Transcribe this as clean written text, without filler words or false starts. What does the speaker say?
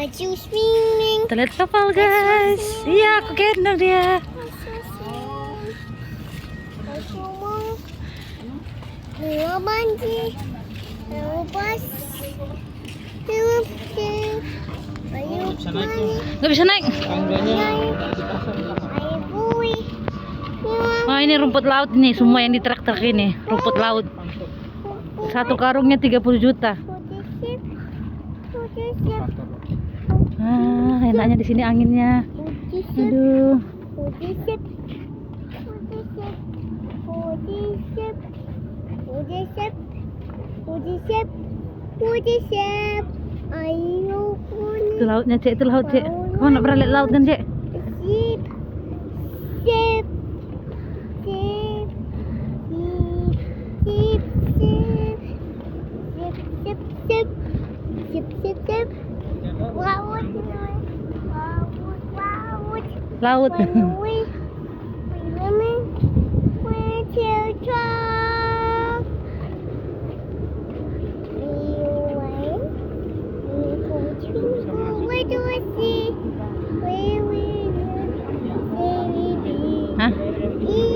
Baju swimming. Kita lihat kapal guys. Iya, aku gendong dia. Dua banci. Lepas. Nggak bisa naik. Wah, ini rumput laut ini, semua yang di truk-truk ini, rumput laut. Satu karungnya 30 juta. Ah, enaknya di sini anginnya. Aduh. Ayo Itu lautnya, Cek, itu laut, Cek. Kamu nggak pernah lihat laut kan, Cek? Sip. Sip. Sip. Sip. Sip. Sip. Sip. Sip. Sip. Laut. Laut. Laut. Laut. Laut.